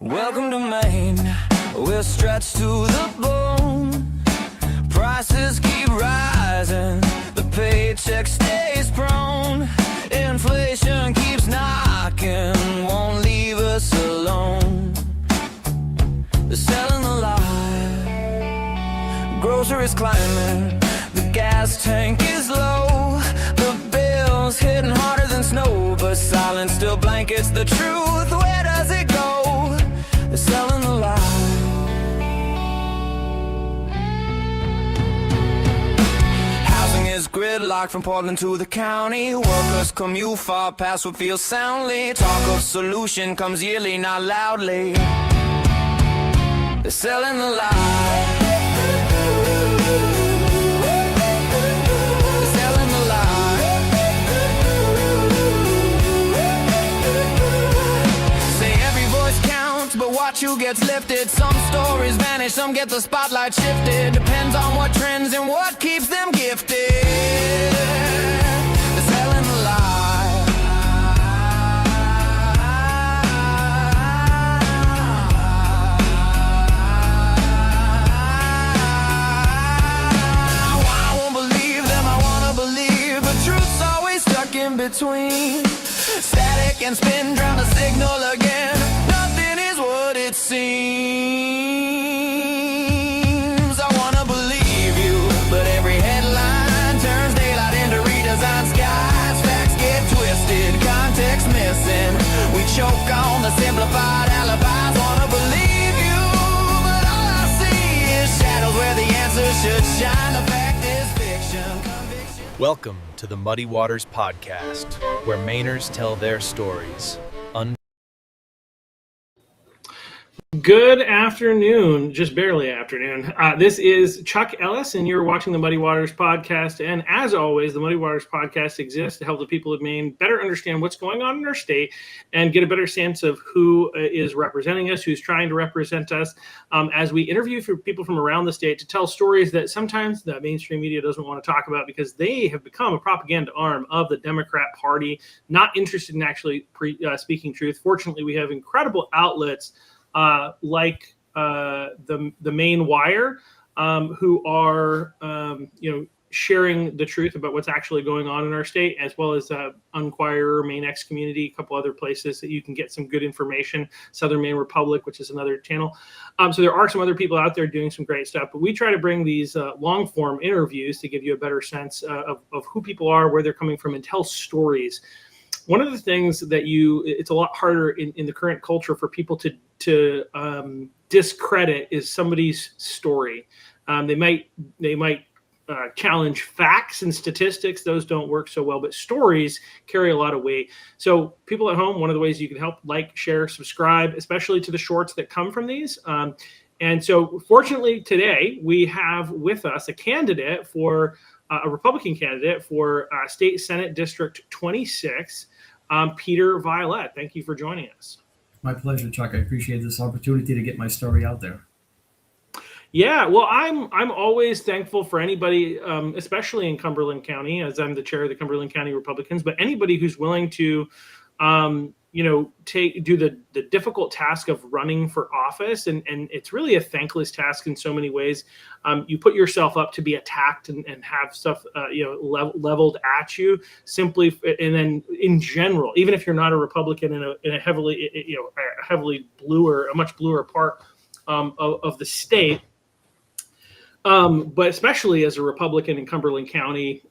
Welcome to Maine, we're stretched to the bone. Prices keep rising, the paycheck stays prone. Inflation keeps knocking, won't leave us alone. They're selling the lie, groceries climbing, the gas tank is low. The bill's hitting harder than snow, but silence still blankets the truth. Where does it go? They're selling the lie. Housing is gridlocked from Portland to the county. Workers commute far past what feels soundly. Talk of solution comes yearly, not loudly. They're selling the lie. They're selling the lie. Say every voice counts, but watch who gets lifted. Some stories vanish, some get the spotlight shifted. Depends on what trends and what keeps them gifted. They're selling the lie. I won't believe them, I wanna believe, but truth's always stuck in between. Static and spin, drown the signal again. Nothing is what it seems. I wanna believe you, but every headline turns daylight into redesigned skies. Facts get twisted, context missing. We choke on the simplified alibis. Wanna believe you, but all I see is shadows where the answers should shine. The fact is fiction, conviction. Welcome to the Muddy Waters Podcast, where Mainers tell their stories. Good afternoon, just barely afternoon. This is Chuck Ellis, and you're watching the Muddy Waters Podcast. And as always, the Muddy Waters Podcast exists to help the people of Maine better understand what's going on in our state and get a better sense of who is representing us, who's trying to represent us, as we interview for people from around the state to tell stories that sometimes the mainstream media doesn't want to talk about because they have become a propaganda arm of the Democrat Party, not interested in actually speaking truth. Fortunately, we have incredible outlets like the Maine Wire, who are sharing the truth about what's actually going on in our state, as well as Unquirer, Maine X Community, a couple other places that you can get some good information. Southern Maine Republic, which is another channel. So there are some other people out there doing some great stuff, but we try to bring these long form interviews to give you a better sense of who people are, where they're coming from, and tell stories. One of the things that it's a lot harder in the current culture for people to discredit is somebody's story. They might challenge facts and statistics. Those don't work so well, but stories carry a lot of weight. So people at home, one of the ways you can help, like, share, subscribe, especially to the shorts that come from these. And so fortunately today we have with us a candidate for a Republican candidate for State Senate District 26, Peter Violette. Thank you for joining us. My pleasure, Chuck. I appreciate this opportunity to get my story out there. Yeah, well, I'm always thankful for anybody, especially in Cumberland County, as I'm the chair of the Cumberland County Republicans, but anybody who's willing to, do the difficult task of running for office, and it's really a thankless task in so many ways. You put yourself up to be attacked and have stuff leveled at you simply, and then in general, even if you're not a Republican in a heavily a much bluer part of the state. But especially as a Republican in Cumberland County,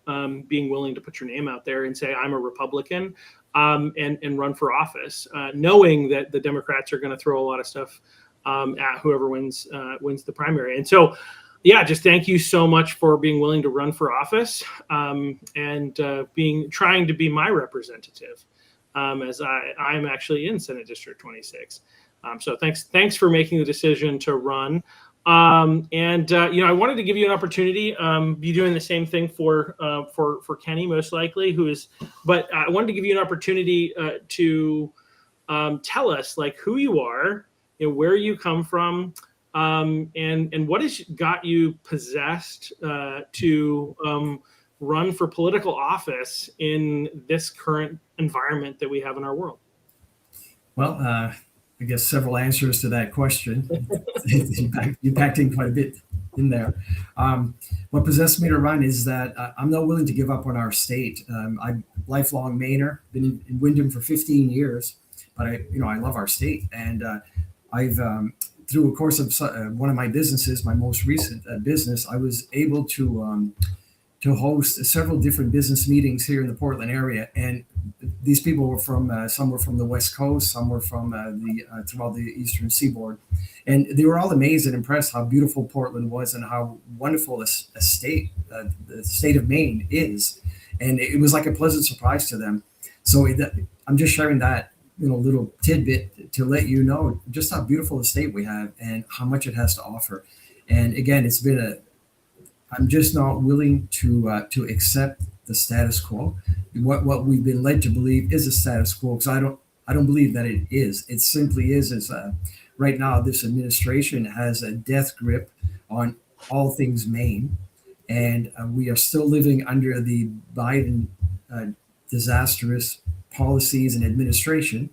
being willing to put your name out there and say, I'm a Republican, and run for office, knowing that the Democrats are going to throw a lot of stuff at whoever wins the primary. And so, yeah, just thank you so much for being willing to run for office, and trying to be my representative, as I'm actually in Senate District 26. So thanks for making the decision to run. I wanted to give you an opportunity, be doing the same thing for Kenny, most likely, but I wanted to give you an opportunity to tell us, like, who you are, where you come from, and what has got you possessed to run for political office in this current environment that we have in our world. Well, I guess, several answers to that question. It's impacting quite a bit in there. What possessed me to run is that I'm not willing to give up on our state. I'm a lifelong Mainer, been in Windham for 15 years, but I love our state. And I've, through a course of one of my businesses, my most recent business, I was able to host several different business meetings here in the Portland area. And these people were some were from the West Coast, some were from throughout the Eastern Seaboard. And they were all amazed and impressed how beautiful Portland was and how wonderful a state, the state of Maine is. And it was like a pleasant surprise to them. So I'm just sharing that, little tidbit to let you know just how beautiful a state we have and how much it has to offer. And again, I'm just not willing to accept the status quo. What we've been led to believe is a status quo, because I don't believe that it is. It simply is right now this administration has a death grip on all things Maine, and we are still living under the Biden disastrous policies and administration.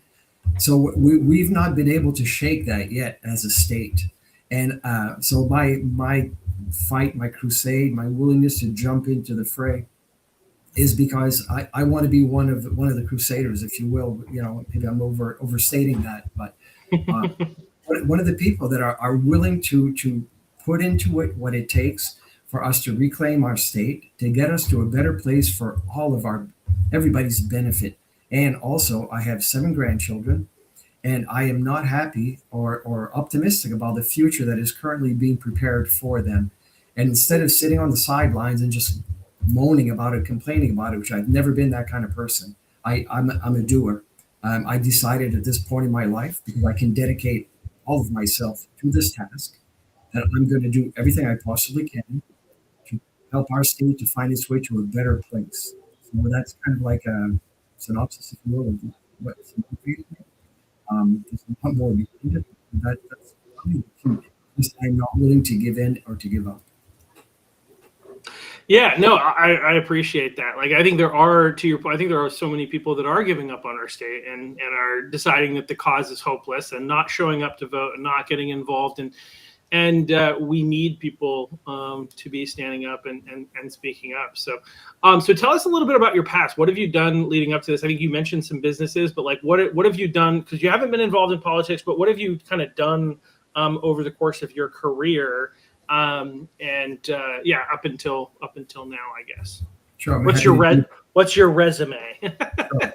So we've not been able to shake that yet as a state. And so my fight, my crusade, my willingness to jump into the fray is because I want to be one of the crusaders, if you will. Maybe I'm overstating that, but one of the people that are willing to put into it what it takes for us to reclaim our state, to get us to a better place for everybody's benefit. And also, I have 7 grandchildren, and I am not happy or optimistic about the future that is currently being prepared for them. And instead of sitting on the sidelines and just moaning about it, complaining about it, which I've never been that kind of person, I'm a doer. I decided at this point in my life, because I can dedicate all of myself to this task, that I'm going to do everything I possibly can to help our state to find its way to a better place. So that's kind of like a synopsis, if you will, of what's motivated me. There's a lot more behind it. That's probably the key. Just I'm not willing to give in or to give up. Yeah, no, I appreciate that. Like, I think there are, to your point, I think there are so many people that are giving up on our state and are deciding that the cause is hopeless and not showing up to vote and not getting involved. And we need people to be standing up and speaking up. So tell us a little bit about your past. What have you done leading up to this? I think you mentioned some businesses, but like, what have you done? Because you haven't been involved in politics, but what have you kind of done over the course of your career? Up until now, I guess. Sure. What's your resume? Sure.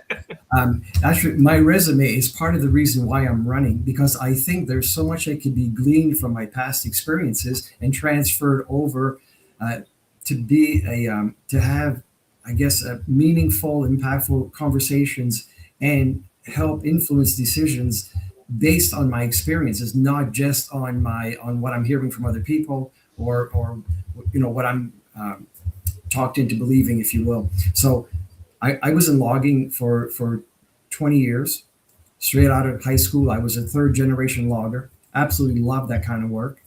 Actually, my resume is part of the reason why I'm running, because I think there's so much that can be gleaned from my past experiences and transferred over to have, I guess, meaningful, impactful conversations and help influence decisions based on my experiences, not just on what I'm hearing from other people or what I'm talked into believing, if you will. So I was in logging for 20 years. Straight out of high school, I was a 3rd generation logger. Absolutely loved that kind of work.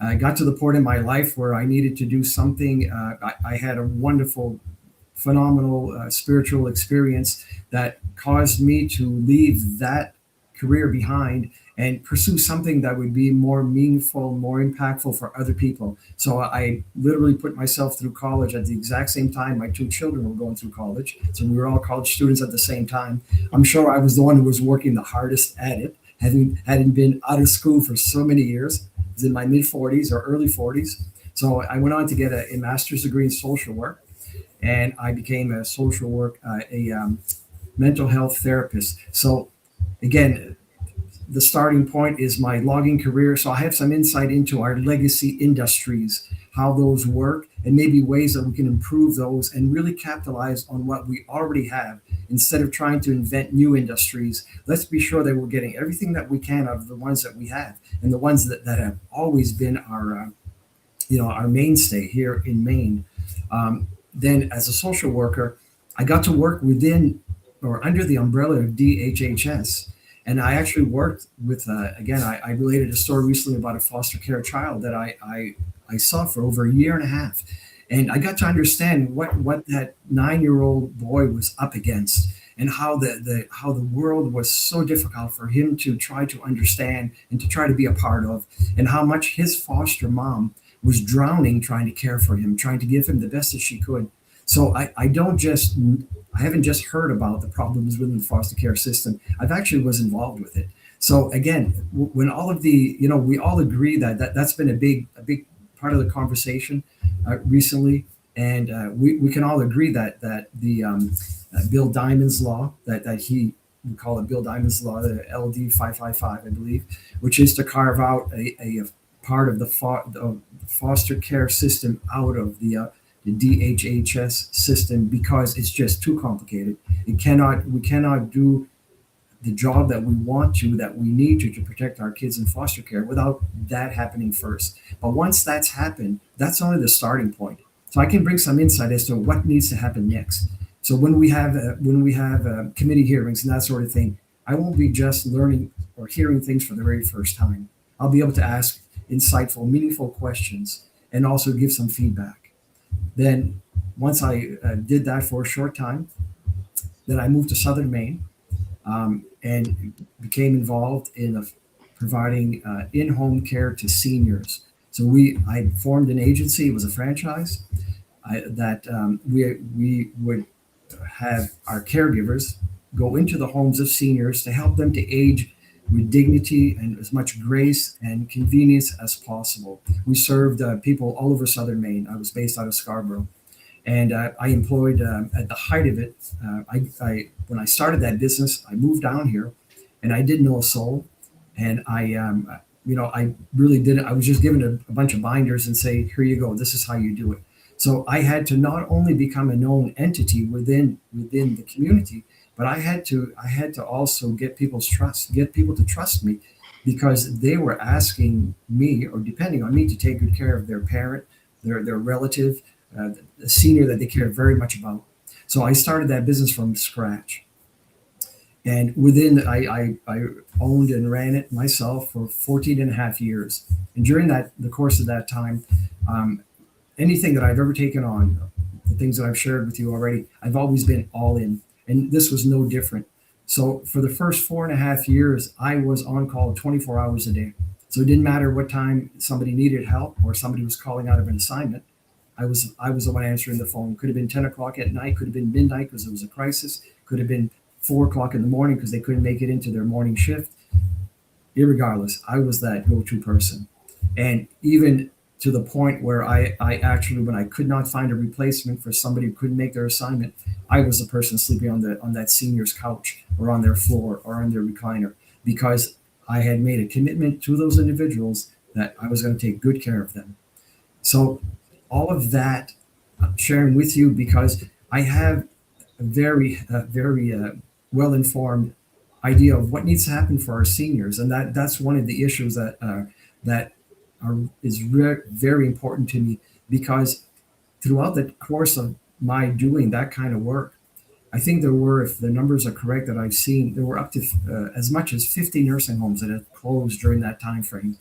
I got to the point in my life where I needed to do something. I had a wonderful, phenomenal spiritual experience that caused me to leave that career behind and pursue something that would be more meaningful, more impactful for other people. So I literally put myself through college at the exact same time my 2 children were going through college. So we were all college students at the same time. I'm sure I was the one who was working the hardest at it, having been out of school for so many years. I was in my mid-40s or early 40s. So I went on to get a master's degree in social work, and I became a social work, mental health therapist. So again, the starting point is my logging career. So I have some insight into our legacy industries, how those work, and maybe ways that we can improve those and really capitalize on what we already have instead of trying to invent new industries. Let's be sure that we're getting everything that we can out of the ones that we have and the ones that have always been our mainstay here in Maine. Then as a social worker, I got to work within or under the umbrella of DHHS. And I actually worked with, I related a story recently about a foster care child that I saw for over a year and a half. And I got to understand what that 9-year-old boy was up against. and how the world was so difficult for him to try to understand and to try to be a part of, and how much his foster mom was drowning trying to care for him, trying to give him the best that she could. So I haven't just heard about the problems within the foster care system. I've actually was involved with it. So again, when all of the, we all agree that's been a big part of the conversation recently, and we can all agree that the Bill Diamond's law, we call it Bill Diamond's law, the LD 555, I believe, which is to carve out a part of the foster care system out of the DHHS system, because it's just too complicated. We cannot do the job that we want to, that we need to protect our kids in foster care without that happening first. But once that's happened, that's only the starting point. So I can bring some insight as to what needs to happen next. So when we have committee hearings and that sort of thing, I won't be just learning or hearing things for the very first time. I'll be able to ask insightful, meaningful questions and also give some feedback. Then once I did that for a short time, then I moved to Southern Maine and became involved in providing in-home care to seniors. So I formed an agency. It was a franchise that we would have our caregivers go into the homes of seniors to help them to age with dignity and as much grace and convenience as possible. We served people all over Southern Maine. I was based out of Scarborough. And I employed, at the height of it, when I started that business, I moved down here and I didn't know a soul. And I really didn't. I was just given a bunch of binders and say, here you go, this is how you do it. So I had to not only become a known entity within the community, but I had to also get people to trust me, because they were asking me or depending on me to take good care of their parent, their relative, a senior that they cared very much about. So I started that business from scratch. And I owned and ran it myself for 14 and a half years. And during the course of that time, anything that I've ever taken on, the things that I've shared with you already, I've always been all in. And this was no different. So for the first 4.5 years, I was on call 24 hours a day. So it didn't matter what time somebody needed help or somebody was calling out of an assignment. I was the one answering the phone. Could have been 10 o'clock at night, could have been midnight because it was a crisis, could have been 4 o'clock in the morning because they couldn't make it into their morning shift. Irregardless, I was that go-to person. And even to the point where I actually, when I could not find a replacement for somebody who couldn't make their assignment, I was the person sleeping on that senior's couch or on their floor or on their recliner, because I had made a commitment to those individuals that I was going to take good care of them. So all of that I'm sharing with you because I have a very well-informed idea of what needs to happen for our seniors, and that's one of the issues is very important to me, because throughout the course of my doing that kind of work, I think there were, if the numbers are correct that I've seen, there were up to as much as 50 nursing homes that had closed during that time frame.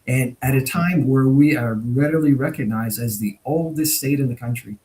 And at a time where we are readily recognized as the oldest state in the country.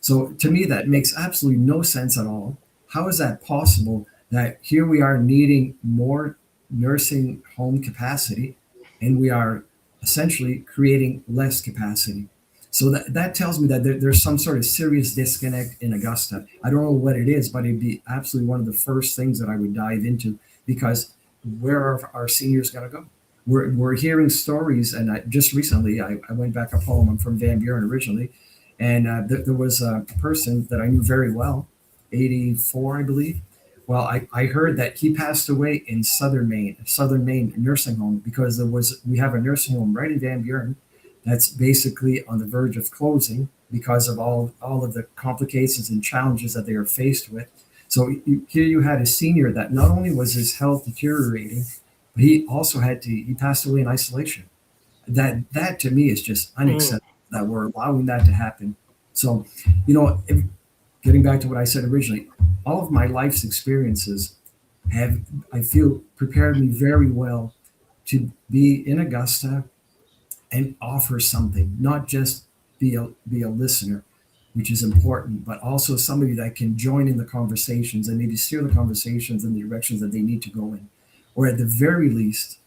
So to me, that makes absolutely no sense at all. How is that possible that here we are needing more nursing home capacity and we are essentially creating less capacity? So that tells me that there's some sort of serious disconnect in Augusta. I don't know what it is, but it'd be absolutely one of the first things that I would dive into, because where are our seniors going to go? We're hearing stories, and just recently I went back up home. I'm from Van Buren originally, and there was a person that I knew very well, 84, I believe. Well, I heard that he passed away in Southern Maine nursing home, because we have a nursing home right in Van Buren that's basically on the verge of closing because of all of the complications and challenges that they are faced with. So here you had a senior that not only was his health deteriorating, but he also he passed away in isolation. That to me is just unacceptable that we're allowing that to happen. So, getting back to what I said originally, all of my life's experiences I feel, prepared me very well to be in Augusta and offer something, not just be a listener. which is important, but also somebody that can join in the conversations and maybe steer the conversations in the directions that they need to go in, or at the very least,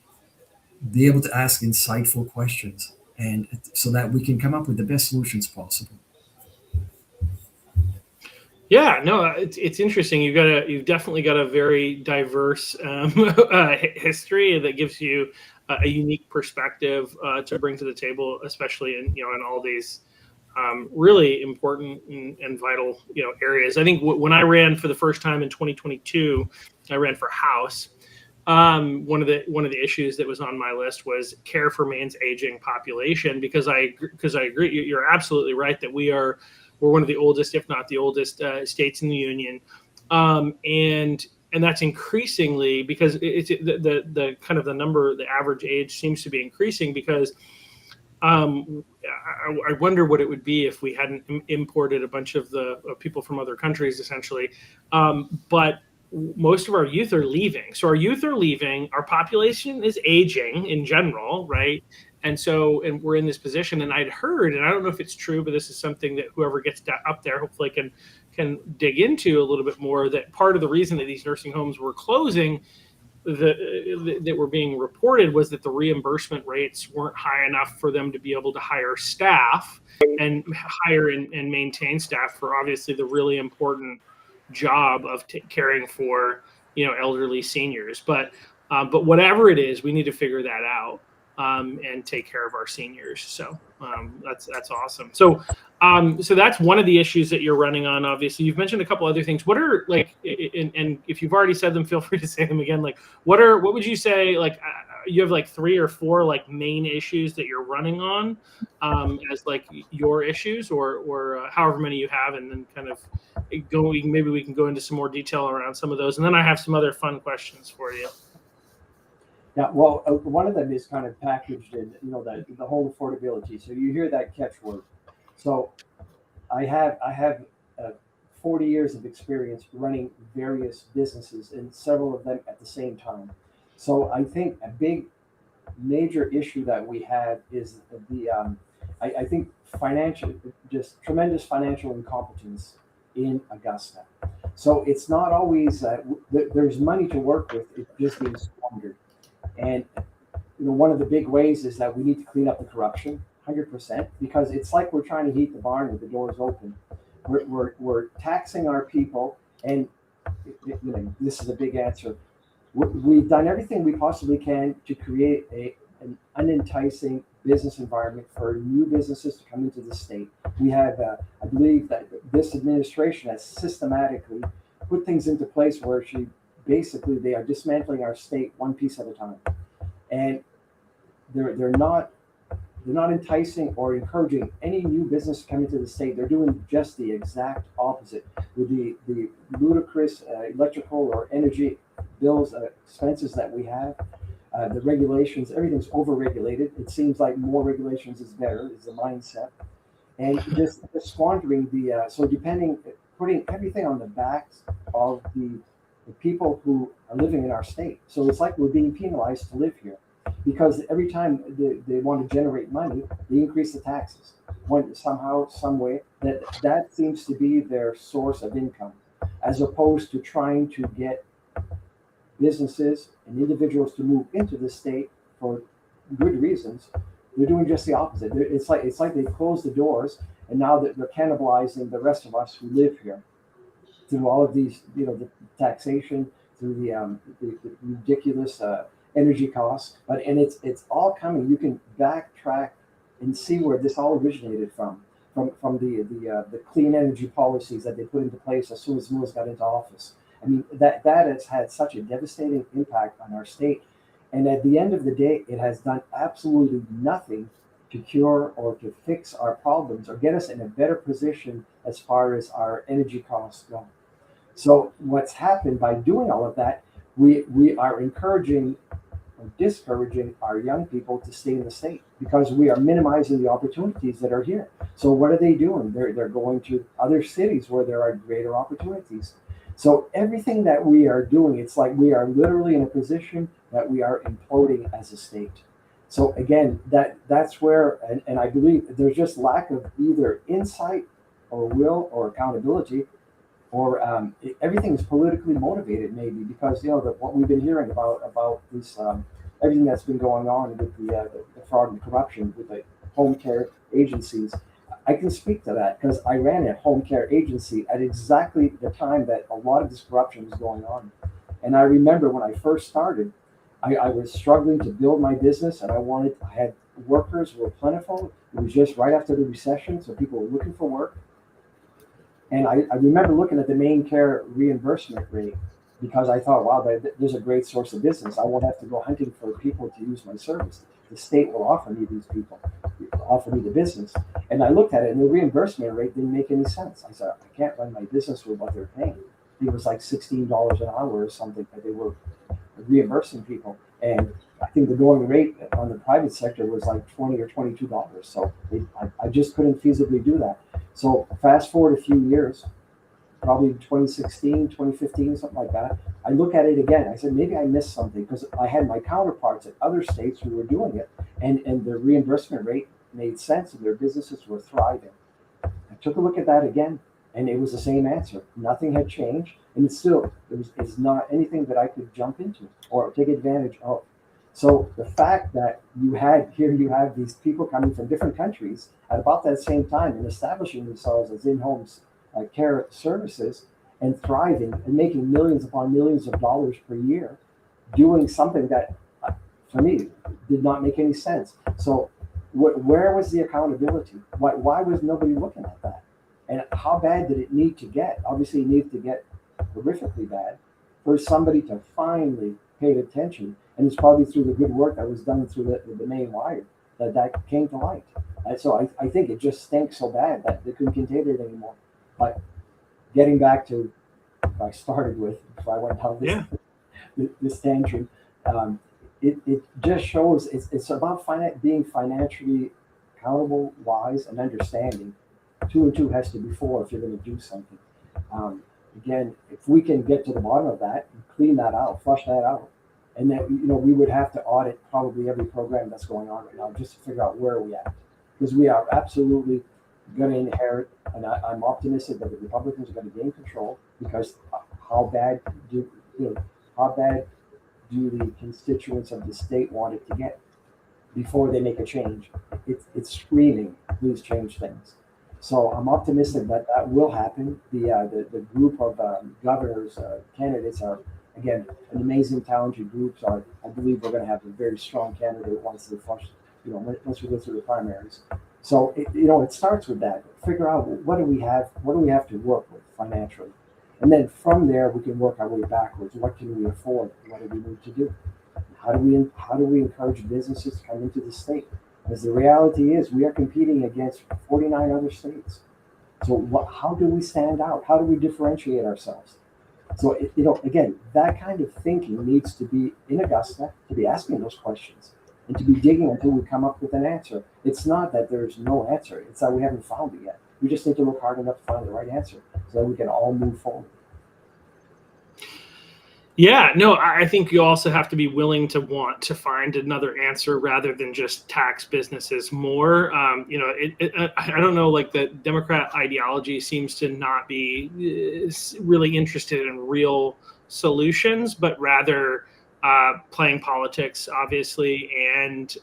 be able to ask insightful questions, and so that we can come up with the best solutions possible. Yeah, no, it's interesting. You've definitely got a very diverse history that gives you a unique perspective to bring to the table, especially in all these really important and vital areas. I think when I ran for the first time in 2022, I ran for House. One of the issues that was on my list was care for Maine's aging population, because I agree. You're absolutely right that we're one of the oldest, if not the oldest, states in the union, and that's increasingly, because it's the kind of the number, the average age seems to be increasing, because I wonder what it would be if we hadn't imported a bunch of the people from other countries, essentially, but most of our youth are leaving. So our youth are leaving. Our population is aging in general, right? And we're in this position. And I'd heard, and I don't know if it's true, but this is something that whoever gets up there hopefully can dig into a little bit more, that part of the reason that these nursing homes were closing, that were being reported, was that the reimbursement rates weren't high enough for them to be able to hire staff and hire and maintain staff for obviously the really important job of caring for elderly seniors. But whatever it is, we need to figure that out and take care of our seniors. So that's awesome. So that's one of the issues that you're running on. Obviously, you've mentioned a couple other things. What are, like, and if you've already said them, feel free to say them again. Like, what would you say? Like, you have like 3 or 4 like main issues that you're running on as like your issues, or however many you have, and then kind of maybe we can go into some more detail around some of those, and then I have some other fun questions for you. Yeah, well, one of them is kind of packaged in, the whole affordability. So you hear that catchword. So I have 40 years of experience running various businesses, and several of them at the same time. So I think a big, major issue that we have is I think just tremendous financial incompetence in Augusta. So it's not always there's money to work with; it's just being squandered. And one of the big ways is that we need to clean up the corruption, 100%, because it's like we're trying to heat the barn with the doors open. We're taxing our people, and this is a big answer. We've done everything we possibly can to create an unenticing business environment for new businesses to come into the state. We have, I believe that this administration has systematically put things into place where they are dismantling our state one piece at a time, and they're not enticing or encouraging any new business to come into the state. They're doing just the exact opposite with the ludicrous electrical or energy bills, expenses that we have, the regulations. Everything's overregulated. It seems like more regulations is better, is the mindset, and just squandering putting everything on the backs of the people who are living in our state. So it's like we're being penalized to live here, because every time they want to generate money, they increase the taxes. Somehow, some way, that seems to be their source of income, as opposed to trying to get businesses and individuals to move into the state for good reasons. They're doing just the opposite. It's like they closed the doors, and now that they're cannibalizing the rest of us who live here through all of these, the taxation, through the ridiculous energy costs. And it's all coming. You can backtrack and see where this all originated from the clean energy policies that they put into place as soon as Mills got into office. I mean, that has had such a devastating impact on our state. And at the end of the day, it has done absolutely nothing to cure or to fix our problems or get us in a better position as far as our energy costs go. So what's happened by doing all of that, we are encouraging or discouraging our young people to stay in the state, because we are minimizing the opportunities that are here. So what are they doing? They're going to other cities where there are greater opportunities. So everything that we are doing, it's like we are literally in a position that we are imploding as a state. So again, that's where, and I believe there's just lack of either insight or will or accountability, or everything is politically motivated, maybe because what we've been hearing about this everything that's been going on with the fraud and corruption with the home care agencies. I can speak to that because I ran a home care agency at exactly the time that a lot of this corruption was going on. And I remember when I first started, I was struggling to build my business, and I had workers were plentiful. It was just right after the recession, so people were looking for work. And I remember looking at the MaineCare reimbursement rate because I thought, wow, there's a great source of business. I won't have to go hunting for people to use my service. The state will offer me these people, offer me the business. And I looked at it, and the reimbursement rate didn't make any sense. I said, I can't run my business with what they're paying. It was like $16 an hour or something that they were reimbursing people. And I think the going rate on the private sector was like $20 or $22. So I just couldn't feasibly do that. So fast forward a few years, probably 2016, 2015, something like that. I look at it again. I said, maybe I missed something because I had my counterparts at other states who were doing it, and the reimbursement rate made sense and their businesses were thriving. I took a look at that again, and it was the same answer. Nothing had changed, and it's not anything that I could jump into or take advantage of. So the fact that you have these people coming from different countries at about that same time and establishing themselves as in-home care services and thriving and making millions upon millions of dollars per year, doing something that, for me, did not make any sense. So where was the accountability? Why was nobody looking at that? And how bad did it need to get? Obviously, it needed to get horrifically bad for somebody to finally pay attention. And it's probably through the good work that was done through the Maine Wire that came to light. And so I think it just stinks so bad that they couldn't contain it anymore. But getting back to what I started with, before I went down this tangent, it just shows it's about being financially accountable, wise, and understanding. 2 and 2 has to be 4 if you're going to do something. Again, if we can get to the bottom of that, and clean that out, flush that out, and then we would have to audit probably every program that's going on right now just to figure out where we at, because we are absolutely going to inherit, and I'm optimistic that the Republicans are going to gain control, because how bad do the constituents of the state want it to get before they make a change? It's screaming, please change things. So I'm optimistic that will happen. The group of governors candidates are, again, an amazing, talented group. So I believe we're going to have a very strong candidate once they flush, once we go through the primaries. So it starts with that. Figure out what do we have to work with financially, and then from there we can work our way backwards. What can we afford? What do we need to do? How do we encourage businesses to come into the state? As the reality is, we are competing against 49 other states. So how do we stand out? How do we differentiate ourselves? So again, that kind of thinking needs to be in Augusta, to be asking those questions and to be digging until we come up with an answer. It's not that there's no answer. It's that we haven't found it yet. We just need to look hard enough to find the right answer so that we can all move forward. Yeah, no, I think you also have to be willing to want to find another answer rather than just tax businesses more. I don't know, like the Democrat ideology seems to not be really interested in real solutions, but rather playing politics, obviously. And,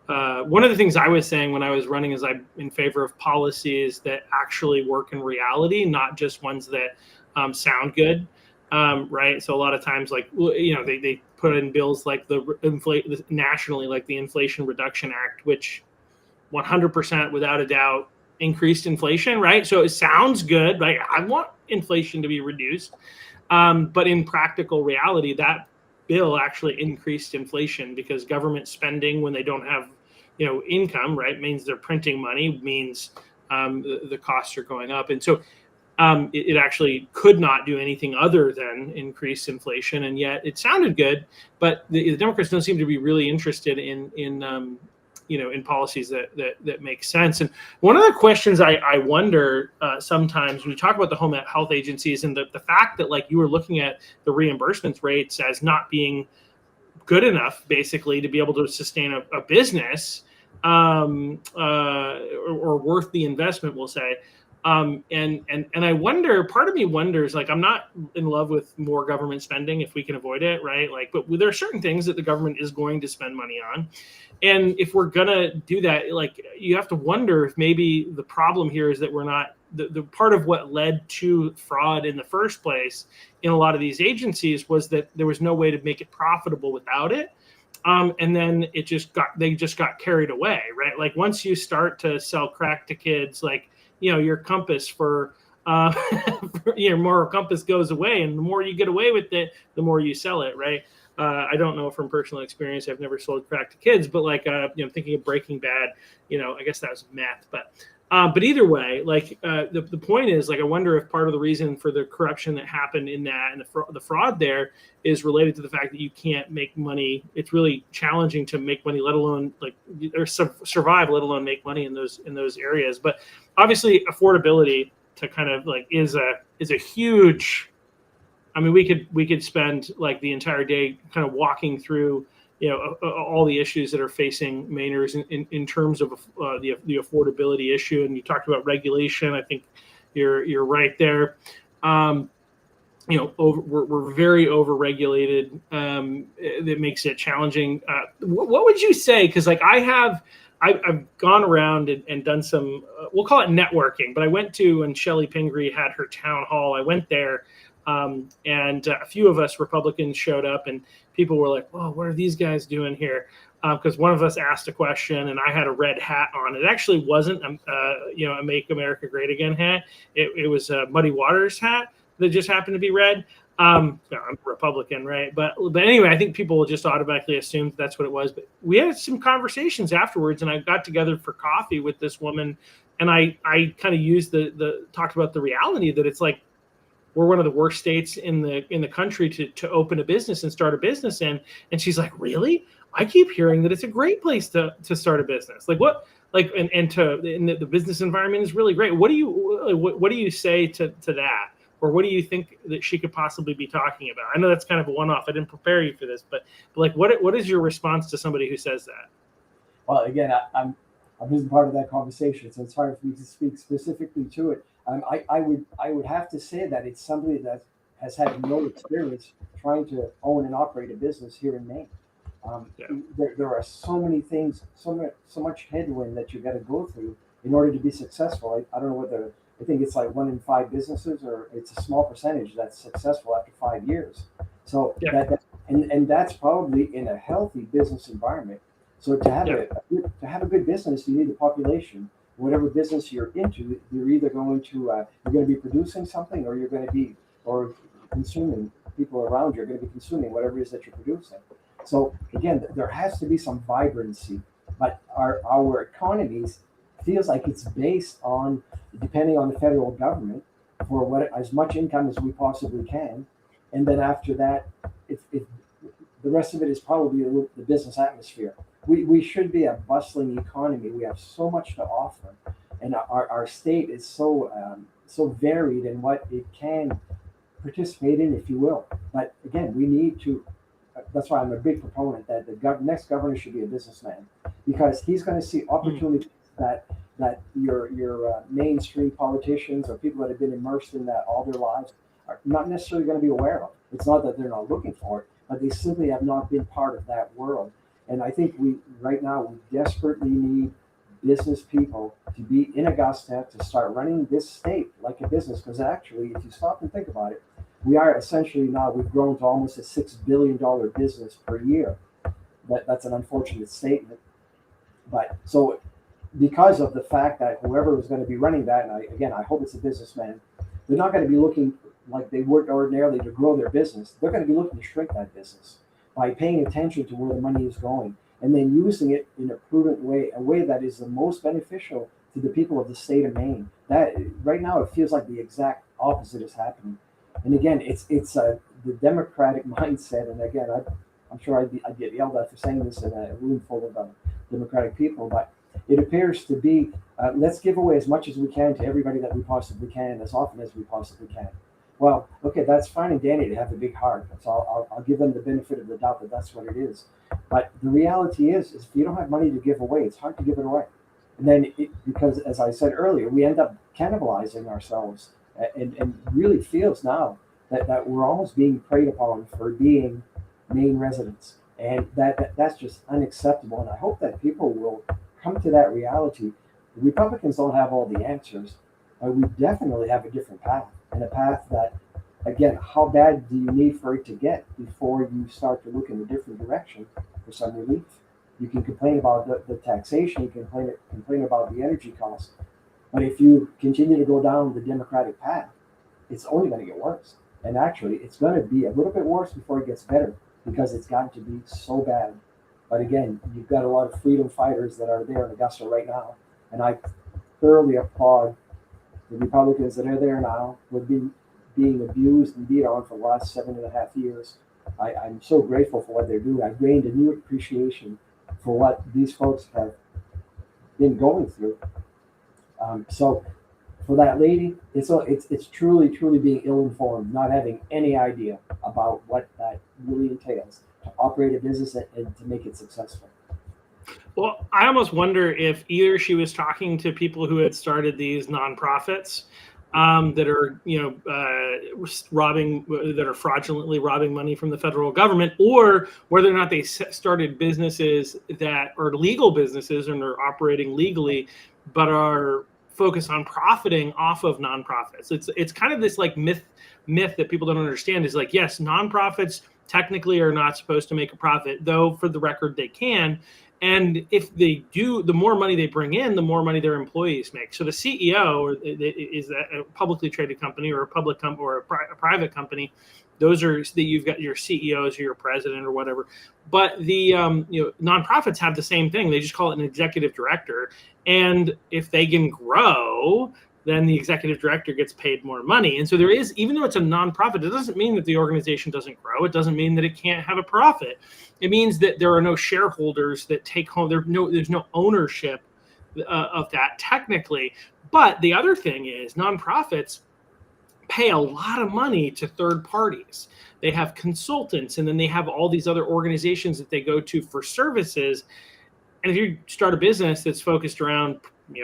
one of the things I was saying when I was running is I'm in favor of policies that actually work in reality, not just ones that sound good. Right. So a lot of times, like, they put in bills like nationally, like the Inflation Reduction Act, which 100% without a doubt increased inflation. Right. So it sounds good. Right. I want inflation to be reduced. But in practical reality, that bill actually increased inflation because government spending when they don't have, income, right, means they're printing money, means the costs are going up. And so it actually could not do anything other than increase inflation, and yet it sounded good. But the Democrats don't seem to be really interested in policies that make sense. And one of the questions I wonder sometimes when we talk about the home health agencies and the fact that, like, you were looking at the reimbursements rates as not being good enough, basically, to be able to sustain a business. or worth the investment, we'll say. And I wonder, part of me wonders, like, I'm not in love with more government spending if we can avoid it, right? Like, but there are certain things that the government is going to spend money on. And if we're gonna do that, like, you have to wonder if maybe the problem here is that we're not, the part of what led to fraud in the first place in a lot of these agencies was that there was no way to make it profitable without it. And then they just got carried away, right? Like, once you start to sell crack to kids, like, your compass for your moral compass goes away, and the more you get away with it, the more you sell it, right? I don't know from personal experience. I've never sold crack to kids, but like, thinking of Breaking Bad, I guess that was meth, but either way, like, the point is, like, I wonder if part of the reason for the corruption that happened in that and the fraud there is related to the fact that you can't make money. It's really challenging to make money, let alone survive, let alone make money in those areas. But obviously, affordability to kind of like is a huge. I mean, we could spend like the entire day kind of walking through, all the issues that are facing Mainers in terms of the affordability issue. And you talked about regulation. I think you're right there. We're very overregulated. That makes it challenging. What would you say? Because like I've gone around and done some, we'll call it networking, but I went to, when Shelley Pingree had her town hall, I went there. And a few of us Republicans showed up, and people were like, "Oh, what are these guys doing here?" Because one of us asked a question, and I had a red hat on. It actually wasn't, a "Make America Great Again" hat. It was a Muddy Waters hat that just happened to be red. I'm Republican, right? But anyway, I think people will just automatically assume that's what it was. But we had some conversations afterwards, and I got together for coffee with this woman, and I kind of used talked about the reality that it's like, we're one of the worst states in the country to open a business and start a business in. And she's like, really? I keep hearing that it's a great place to start a business. Like, what, like, and the business environment is really great. What do you say to that? Or what do you think that she could possibly be talking about? I know that's kind of a one-off. I didn't prepare you for this, but like, what is your response to somebody who says that? Well, again, I'm isn't part of that conversation, so it's hard for me to speak specifically to it. I would have to say that it's somebody that has had no experience trying to own and operate a business here in Maine. There are so many things, so much headwind that you got to go through in order to be successful. I don't know whether, I think it's like 1 in 5 businesses, or it's a small percentage that's successful after 5 years. So and that's probably in a healthy business environment. So to have a good business, you need a population. Whatever business you're into, you're either going to be producing something, or you're going to be consuming. People around you are going to be consuming whatever it is that you're producing. So again, there has to be some vibrancy. But our economies feels like it's based on, depending on the federal government, for as much income as we possibly can, and then after that, if the rest of it is probably the business atmosphere. We should be a bustling economy. We have so much to offer, and our state is so varied in what it can participate in, if you will. But again, we need to. That's why I'm a big proponent that the next governor should be a businessman, because he's going to see opportunities that your mainstream politicians or people that have been immersed in that all their lives are not necessarily going to be aware of. It's not that they're not looking for it, but they simply have not been part of that world. And I think right now we desperately need business people to be in Augusta to start running this state like a business. Because actually, if you stop and think about it, we are essentially now, we've grown to almost a $6 billion business per year. That's an unfortunate statement. But so because of the fact that whoever is going to be running that, and I hope it's a businessman, they're not going to be looking like they would ordinarily to grow their business. They're going to be looking to shrink that business by paying attention to where the money is going, and then using it in a prudent way, a way that is the most beneficial to the people of the state of Maine. That right now it feels like the exact opposite is happening. And again, it's the democratic mindset. And again, I'm sure I'd get yelled at for saying this in a room full of democratic people, but it appears to be let's give away as much as we can to everybody that we possibly can, as often as we possibly can. Well, okay, that's fine and dandy to have a big heart. So I'll give them the benefit of the doubt that that's what it is. But the reality is if you don't have money to give away, it's hard to give it away. And then, because as I said earlier, we end up cannibalizing ourselves, and really feels now that we're almost being preyed upon for being Maine residents. And that's just unacceptable. And I hope that people will come to that reality. The Republicans don't have all the answers, but we definitely have a different path, and a path that, again, how bad do you need for it to get before you start to look in a different direction for some relief? You can complain about the taxation, you can complain about the energy costs, but if you continue to go down the Democratic path, it's only going to get worse. And actually, it's going to be a little bit worse before it gets better, because it's gotten to be so bad. But again, you've got a lot of freedom fighters that are there in Augusta right now, and I thoroughly applaud the Republicans that are there now. We've been being abused and beat on for the last 7.5 years. I'm so grateful for what they're doing. I've gained a new appreciation for what these folks have been going through. So for that lady, it's truly being ill-informed, not having any idea about what that really entails to operate a business and to make it successful. Well, I almost wonder if either she was talking to people who had started these nonprofits that are, that are fraudulently robbing money from the federal government, or whether or not they started businesses that are legal businesses and are operating legally, but are focused on profiting off of nonprofits. It's kind of this like myth that people don't understand is like, yes, nonprofits technically are not supposed to make a profit, though for the record they can. And if they do, the more money they bring in, the more money their employees make. So the CEO is that a publicly traded company or a public company or a private company. Those are that you've got your CEOs or your president or whatever. But the nonprofits have the same thing. They just call it an executive director. And if they can grow, then the executive director gets paid more money. And so there is, even though it's a nonprofit, it doesn't mean that the organization doesn't grow. It doesn't mean that it can't have a profit. It means that there are no shareholders that take home. There's no ownership of that technically. But the other thing is nonprofits pay a lot of money to third parties. They have consultants, and then they have all these other organizations that they go to for services. And if you start a business that's focused around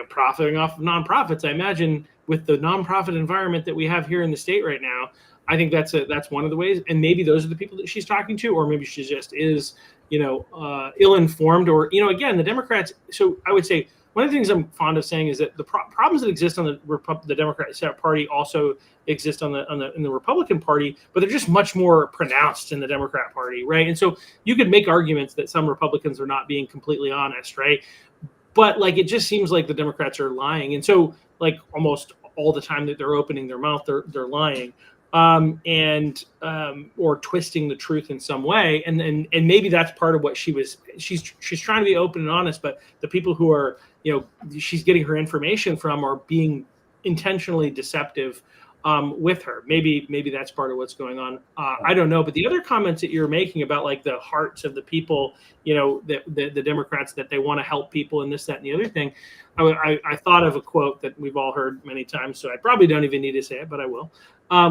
profiting off of nonprofits, I imagine with the nonprofit environment that we have here in the state right now, I think that's one of the ways. And maybe those are the people that she's talking to, or maybe she just is, ill-informed, or, again, the Democrats. So I would say one of the things I'm fond of saying is that the problems that exist on the Democratic Party also exist in the Republican Party, but they're just much more pronounced in the Democrat Party, right? And so you could make arguments that some Republicans are not being completely honest, right? But like, it just seems like the Democrats are lying. And so like almost all the time that they're opening their mouth, they're lying, or twisting the truth in some way. And maybe that's part of what she's trying to be open and honest, but the people who are, she's getting her information from are being intentionally deceptive with her. Maybe that's part of what's going on. I don't know. But the other comments that you're making about like the hearts of the people, the Democrats, that they want to help people and this, that, and the other thing. I thought of a quote that we've all heard many times, so I probably don't even need to say it, but I will,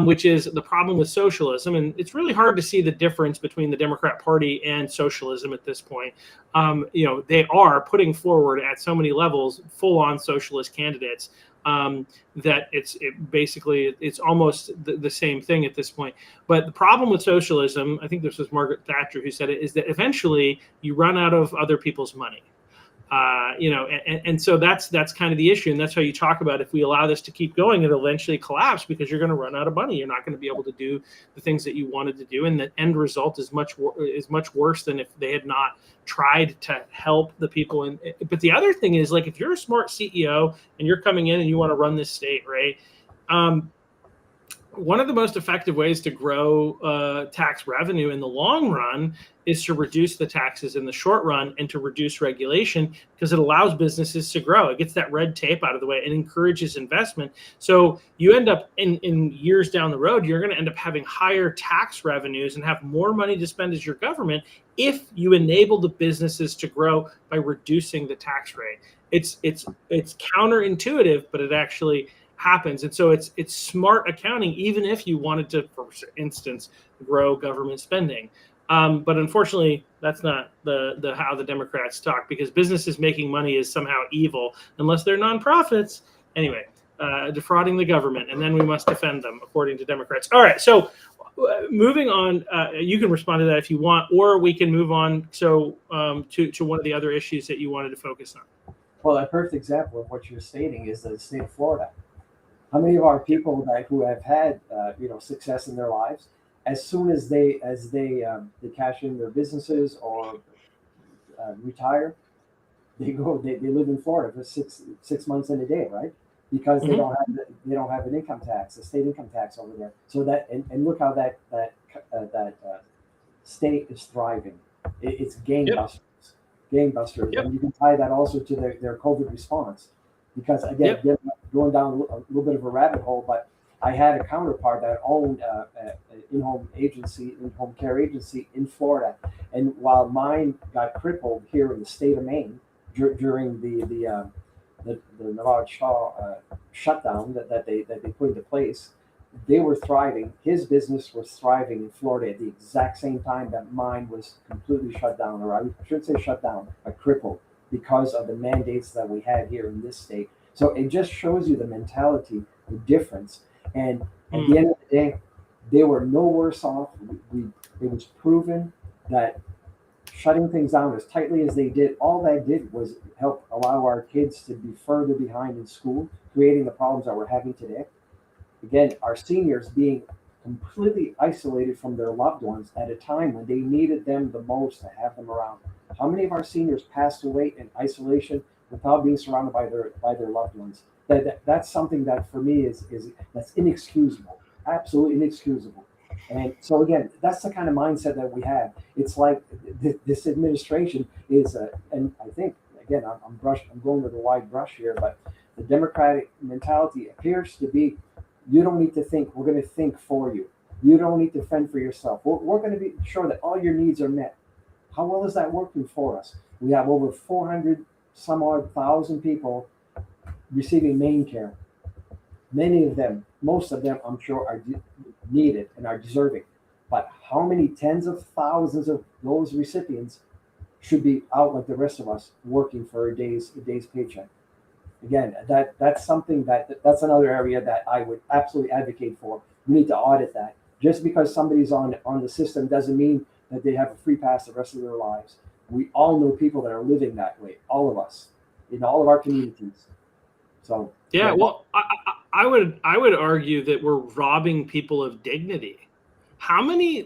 which is the problem with socialism. And it's really hard to see the difference between the Democrat Party and socialism at this point. They are putting forward at so many levels full-on socialist candidates. That it's almost the same thing at this point. But the problem with socialism, I think this was Margaret Thatcher who said it, is that eventually you run out of other people's money. And so that's kind of the issue. And that's how you talk about, if we allow this to keep going, it'll eventually collapse because you're going to run out of money. You're not going to be able to do the things that you wanted to do. And the end result is much worse than if they had not tried to help the people. But the other thing is, like, if you're a smart CEO and you're coming in and you want to run this state, right? One of the most effective ways to grow tax revenue in the long run is to reduce the taxes in the short run and to reduce regulation, because it allows businesses to grow. It gets that red tape out of the way and encourages investment. So you end up in years down the road, you're going to end up having higher tax revenues and have more money to spend as your government if you enable the businesses to grow by reducing the tax rate. It's counterintuitive, but it actually happens. And so it's smart accounting, even if you wanted to, for instance, grow government spending. But unfortunately, that's not the how the Democrats talk, because businesses making money is somehow evil unless they're nonprofits. Anyway, defrauding the government, and then we must defend them, according to Democrats. All right, so moving on, you can respond to that if you want, or we can move on to one of the other issues that you wanted to focus on. Well, a perfect example of what you're stating is the state of Florida. How many of our people who have had success in their lives, as soon as they cash in their businesses or retire, they live in Florida for six months and a day, right? Because they don't have an income tax, a state income tax over there. So that and look how that state is thriving. It's gangbusters, Yep. and you can tie that also to their COVID response. Because again, going down a little bit of a rabbit hole, but I had a counterpart that owned an in-home care agency in Florida, and while mine got crippled here in the state of Maine during the Nevada shutdown that they put into place, they were thriving. His business was thriving in Florida at the exact same time that mine was completely shut down, or I should say shut down, but crippled, because of the mandates that we had here in this state. So it just shows you the mentality, the difference. And at the end of the day, they were no worse off. It was proven that shutting things down as tightly as they did, all that did was help allow our kids to be further behind in school, creating the problems that we're having today. Again, our seniors being completely isolated from their loved ones at a time when they needed them the most to have them around. How many of our seniors passed away in isolation without being surrounded by their loved ones? That's something that for me is that's inexcusable, absolutely inexcusable. And so again, that's the kind of mindset that we have. It's like this administration is, and I think again, I'm going with a wide brush here, but the Democratic mentality appears to be, you don't need to think, we're going to think for you. You don't need to fend for yourself. We're going to be sure that all your needs are met. How well is that working for us? We have over 400 some odd thousand people receiving MaineCare. Many of them, most of them, I'm sure, are needed and are deserving. But how many tens of thousands of those recipients should be out like the rest of us, working for a day's paycheck? Again, that's something that's another area that I would absolutely advocate for. We need to audit that. Just because somebody's on the system doesn't mean that they have a free pass the rest of their lives. We all know people that are living that way, all of us, in all of our communities. So yeah, well, I would argue that we're robbing people of dignity. How many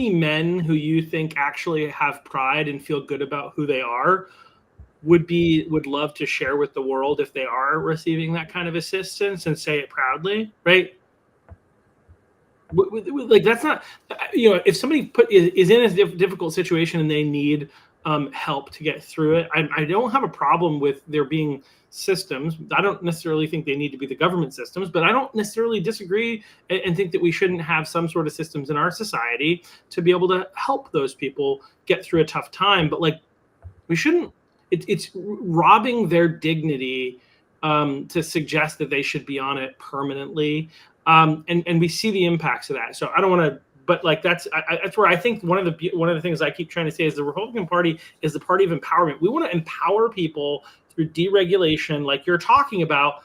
men who you think actually have pride and feel good about who they are would love to share with the world if they are receiving that kind of assistance and say it proudly, right? Like, that's not, if somebody is in a difficult situation and they need help to get through it, I don't have a problem with there being systems. I don't necessarily think they need to be the government systems, but I don't necessarily disagree and think that we shouldn't have some sort of systems in our society to be able to help those people get through a tough time. But like, we shouldn't, it's robbing their dignity to suggest that they should be on it permanently. And we see the impacts of that. So I don't want to, but like that's where I think one of the things I keep trying to say is the Republican Party is the party of empowerment. We want to empower people through deregulation, like you're talking about,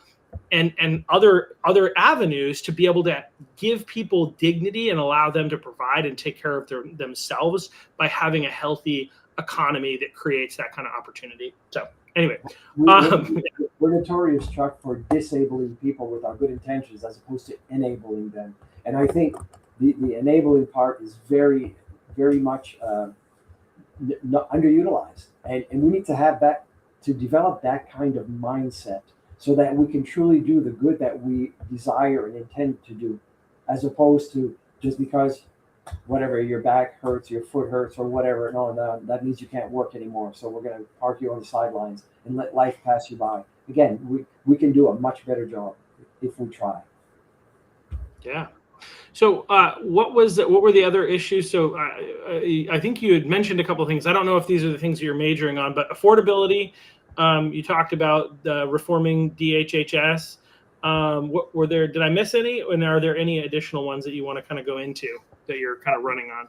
and other avenues to be able to give people dignity and allow them to provide and take care of themselves by having a healthy economy that creates that kind of opportunity. So anyway, we're notorious, Chuck, for disabling people with our good intentions as opposed to enabling them. And I think the enabling part is very, very much underutilized. And we need to have that, to develop that kind of mindset so that we can truly do the good that we desire and intend to do, as opposed to just because whatever, your back hurts, your foot hurts, or whatever, no, that means you can't work anymore. So we're going to park you on the sidelines and let life pass you by. Again, we can do a much better job if we try. Yeah. So what were the other issues? So I think you had mentioned a couple of things. I don't know if these are the things you're majoring on, but affordability, you talked about reforming DHHS. Were there? Did I miss any? And are there any additional ones that you want to kind of go into that you're kind of running on?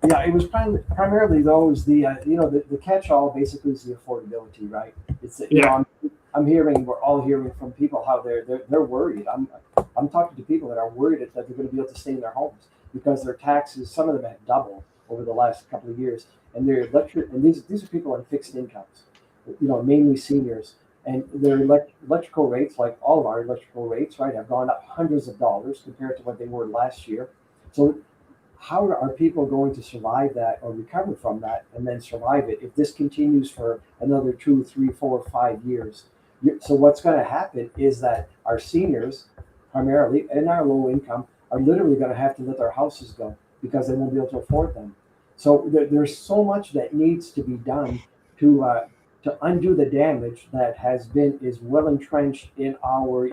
Yeah, it was primarily those. The catch-all basically is the affordability, right? It's I'm hearing, we're all hearing from people how they're worried. I'm talking to people that are worried that they're going to be able to stay in their homes because their taxes, some of them have doubled over the last couple of years, and these are people on fixed incomes, mainly seniors, and their electrical rates, like all of our electrical rates, right, have gone up hundreds of dollars compared to what they were last year. So how are people going to survive that or recover from that and then survive it if this continues for another 2, 3, 4, 5 years? So what's going to happen is that our seniors, primarily, and our low income, are literally going to have to let their houses go because they won't be able to afford them. So there's so much that needs to be done to undo the damage that is well entrenched in our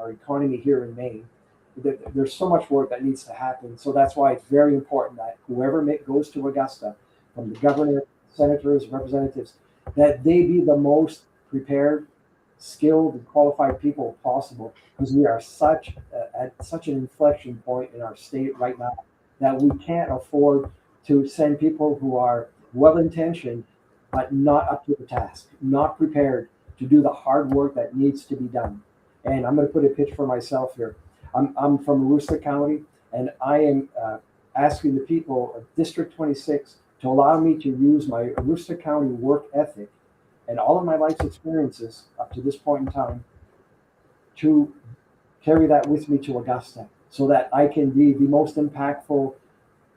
economy here in Maine. There's so much work that needs to happen. So that's why it's very important that whoever goes to Augusta, from the governor, senators, representatives, that they be the most prepared, skilled, and qualified people possible, because we are at such an inflection point in our state right now that we can't afford to send people who are well-intentioned but not up to the task, not prepared to do the hard work that needs to be done. And I'm going to put a pitch for myself here. I'm from Aroostook County, and I am asking the people of District 26 to allow me to use my Aroostook County work ethic and all of my life's experiences up to this point in time to carry that with me to Augusta so that I can be the most impactful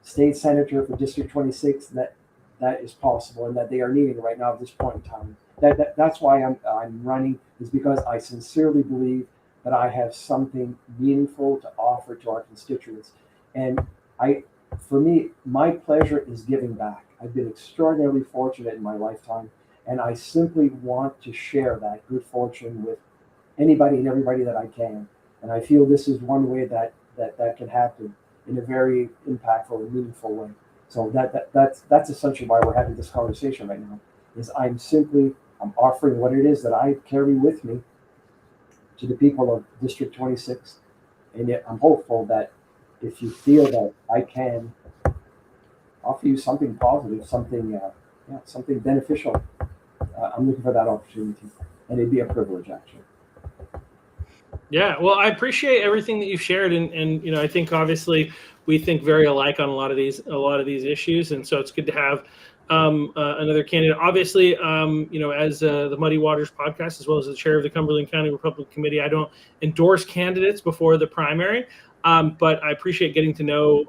state senator for District 26 that is possible and that they are needing right now at this point in time. That's why I'm running, is because I sincerely believe that I have something meaningful to offer to our constituents. And for me, my pleasure is giving back. I've been extraordinarily fortunate in my lifetime, and I simply want to share that good fortune with anybody and everybody that I can. And I feel this is one way that can happen in a very impactful and meaningful way. So that's essentially why we're having this conversation right now, is I'm offering what it is that I carry with me to the people of District 26. And yet I'm hopeful that if you feel that I can offer you something positive, something beneficial, I'm looking for that opportunity. And it'd be a privilege, actually. Yeah, well, I appreciate everything that you've shared, and I think obviously we think very alike on a lot of these issues, and so it's good to have another candidate. Obviously, as the Muddy Waters podcast, as well as the chair of the Cumberland County Republican Committee, I don't endorse candidates before the primary, but I appreciate getting to know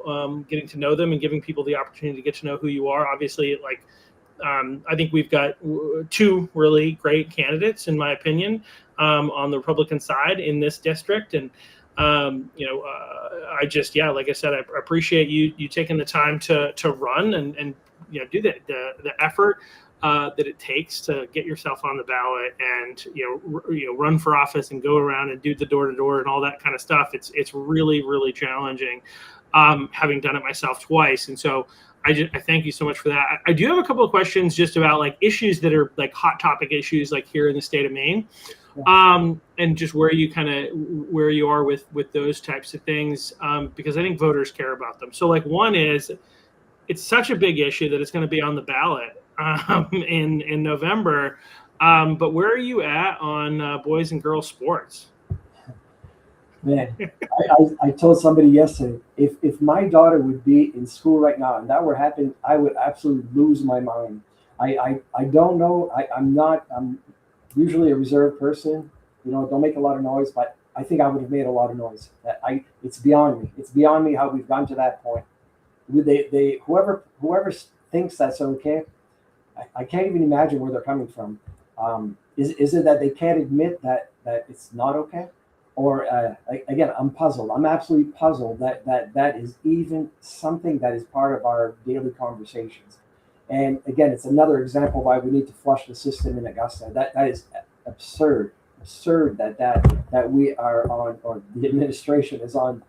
them and giving people the opportunity to get to know who you are. Obviously, I think we've got two really great candidates, in my opinion, on the Republican side in this district. And, I just, like I said, I appreciate you taking the time to run and do the effort that it takes to get yourself on the ballot and, run for office and go around and do the door to door and all that kind of stuff. It's really, really challenging, having done it myself twice. And so I thank you so much for that. I do have a couple of questions just about issues that are hot topic issues here in the state of Maine, and just where you are with those types of things, because I think voters care about them. So one is, it's such a big issue that it's going to be on the ballot in November. But where are you at on boys and girls sports? Man, I told somebody yesterday, if my daughter would be in school right now and that were happening, I would absolutely lose my mind. I don't know. I'm usually a reserved person, don't make a lot of noise, but I think I would have made a lot of noise. It's beyond me. It's beyond me how we've gotten to that point. Whoever thinks that's okay, I can't even imagine where they're coming from. Is it that they can't admit that it's not okay? Or again, I'm puzzled. I'm absolutely puzzled that is even something that is part of our daily conversations. And again, it's another example why we need to flush the system in Augusta. That is absurd that we are on, or the administration is on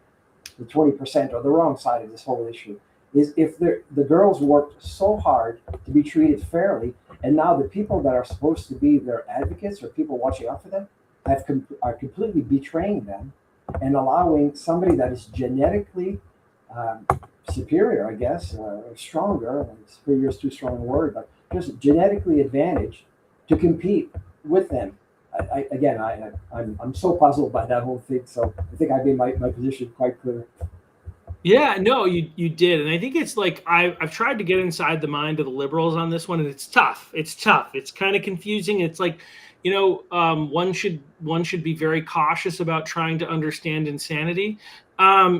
the 20% or the wrong side of this whole issue. Is if the girls worked so hard to be treated fairly, and now the people that are supposed to be their advocates or people watching out for them are completely betraying them and allowing somebody that is genetically superior, I guess, stronger. Superior is too strong a word, but just genetically advantaged to compete with them. I'm so puzzled by that whole thing. So I think I made my position quite clear. Yeah, no, you did, and I think it's like I've tried to get inside the mind of the liberals on this one, and it's tough. It's tough. It's kind of confusing. It's like, one should be very cautious about trying to understand insanity.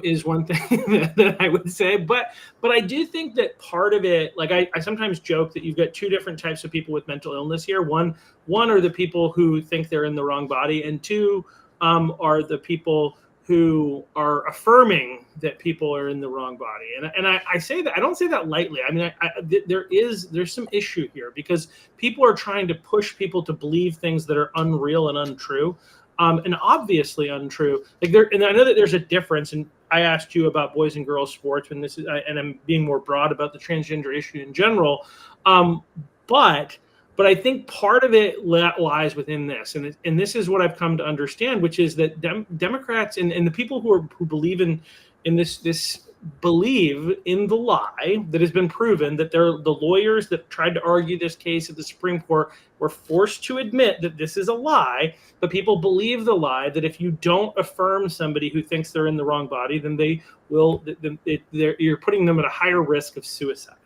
Is one thing that I would say, but I do think that part of it, like I sometimes joke that you've got two different types of people with mental illness here. One are the people who think they're in the wrong body, and two are the people who are affirming that people are in the wrong body. And I say that, I don't say that lightly. I mean, there's some issue here because people are trying to push people to believe things that are unreal and untrue, and obviously untrue. And I know that there's a difference. And I asked you about boys and girls sports, and and I'm being more broad about the transgender issue in general. But I think part of it lies within this, and this is what I've come to understand, which is that Democrats and the people who believe in this believe in the lie that has been proven, that they're the lawyers that tried to argue this case at the Supreme Court were forced to admit that this is a lie, but people believe the lie that if you don't affirm somebody who thinks they're in the wrong body, then you're putting them at a higher risk of suicide.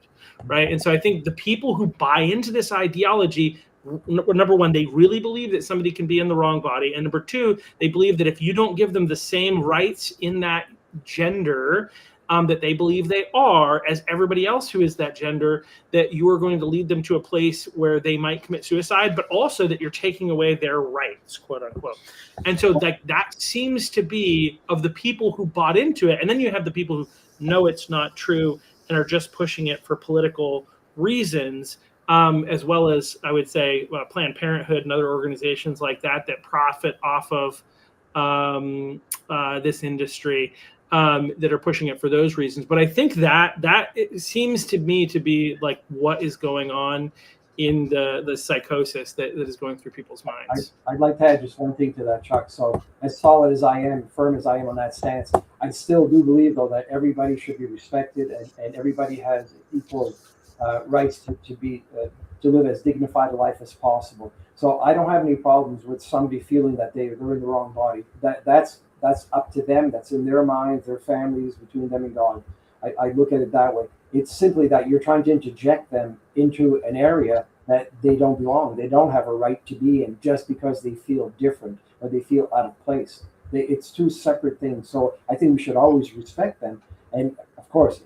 Right. And so I think the people who buy into this ideology, number one, they really believe that somebody can be in the wrong body. And number two, they believe that if you don't give them the same rights in that gender that they believe they are as everybody else who is that gender, that you are going to lead them to a place where they might commit suicide, but also that you're taking away their rights, quote unquote. And so that seems to be of the people who bought into it. And then you have the people who know it's not true and are just pushing it for political reasons, as well as, I would say, Planned Parenthood and other organizations like that profit off of this industry, that are pushing it for those reasons. But I think that it seems to me to be like what is going on in the psychosis that is going through people's minds. I'd like to add just one thing to that, Chuck. So as solid as I am, firm as I am on that stance, I still do believe, though, that everybody should be respected and everybody has equal rights to live as dignified a life as possible. So I don't have any problems with somebody feeling that they're in the wrong body. That's up to them. That's in their minds, their families, between them and God. I look at it that way. It's simply that you're trying to interject them into an area that they don't belong. They don't have a right to be in just because they feel different or they feel out of place. It's two separate things. So I think we should always respect them. And of course,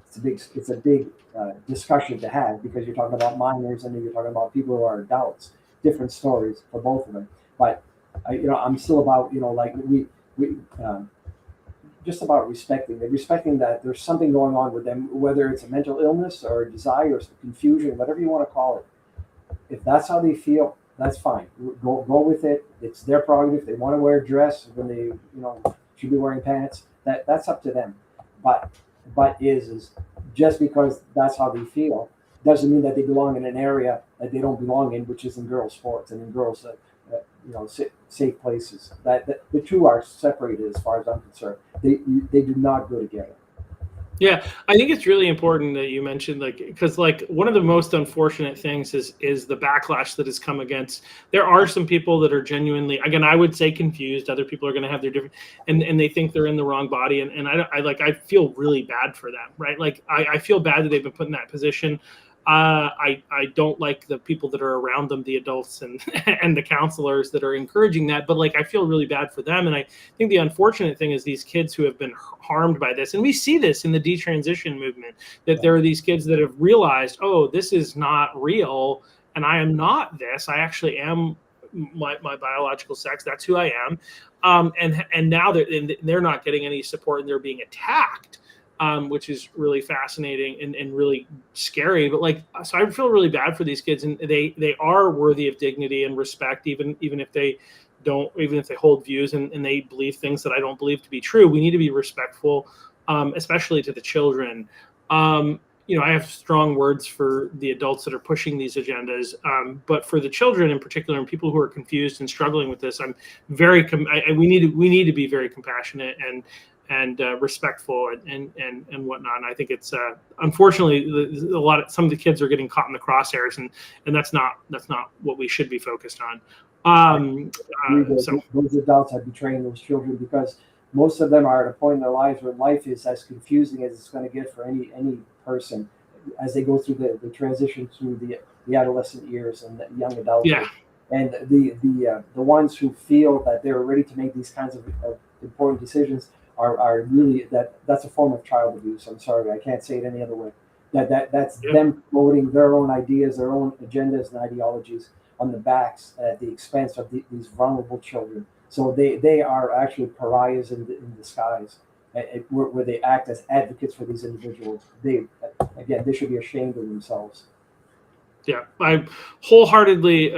it's a big discussion to have because you're talking about minors and then you're talking about people who are adults. Different stories for both of them. But I'm still about like we just about respecting that there's something going on with them, whether it's a mental illness or a desire or confusion, whatever you want to call it. If that's how they feel, that's fine. Go with it. It's their prerogative. They want to wear a dress when they should be wearing pants. That's up to them. But is just because that's how they feel doesn't mean that they belong in an area that they don't belong in, which is in girls' sports and in girls' safe places. That the two are separated as far as I'm concerned. They do not go together. Yeah, I think it's really important that you mentioned because one of the most unfortunate things is the backlash that has come against. There are some people that are genuinely, again, I would say confused. Other people are going to have their different, and they think they're in the wrong body, and I feel really bad for them, right? Like I feel bad that they've been put in that position. I don't like the people that are around them, the adults and and the counselors that are encouraging that, but I feel really bad for them. And I think the unfortunate thing is these kids who have been harmed by this, and we see this in the detransition movement, that there are these kids that have realized, oh, this is not real, and I am not this. I actually am my biological sex. That's who I am. And now they're not getting any support and they're being attacked. Which is really fascinating and really scary. But so I feel really bad for these kids, and they are worthy of dignity and respect, even if they hold views and they believe things that I don't believe to be true. We need to be respectful, especially to the children. I have strong words for the adults that are pushing these agendas, but for the children in particular and people who are confused and struggling with this, I'm very. We need to be very compassionate and respectful and whatnot. And I think it's unfortunately some of the kids are getting caught in the crosshairs, and that's not what we should be focused on. Those adults are betraying those children, because most of them are at a point in their lives where life is as confusing as it's going to get for any person as they go through the transition through the adolescent years and the young adulthood. Yeah. And the ones who feel that they're ready to make these kinds of important decisions are really that's a form of child abuse. I'm sorry, I can't say it any other way. That's them promoting their own ideas, their own agendas and ideologies on the backs at the expense of these vulnerable children. So they are actually pariahs in disguise, where they act as advocates for these individuals. They should be ashamed of themselves. Yeah, I wholeheartedly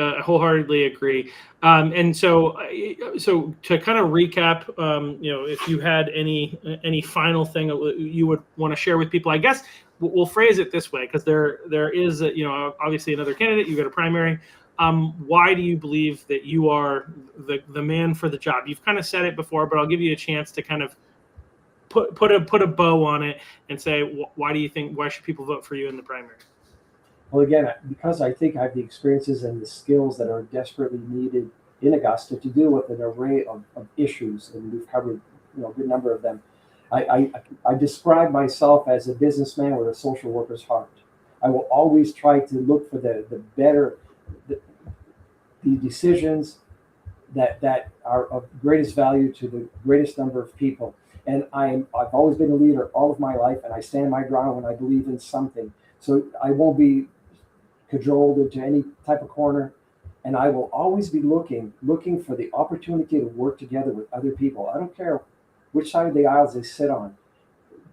agree. And so to kind of recap, if you had any final thing you would want to share with people, I guess we'll phrase it this way, because there is obviously another candidate. You got a primary. Why do you believe that you are the man for the job? You've kind of said it before, but I'll give you a chance to kind of put a bow on it and say, why should people vote for you in the primary? Well, again, because I think I have the experiences and the skills that are desperately needed in Augusta to deal with an array of issues, and we've covered a good number of them. I describe myself as a businessman with a social worker's heart. I will always try to look for the decisions that are of greatest value to the greatest number of people. And I've always been a leader all of my life, and I stand my ground when I believe in something. So I won't be cajoled into any type of corner, and I will always be looking for the opportunity to work together with other people. I don't care which side of the aisles they sit on.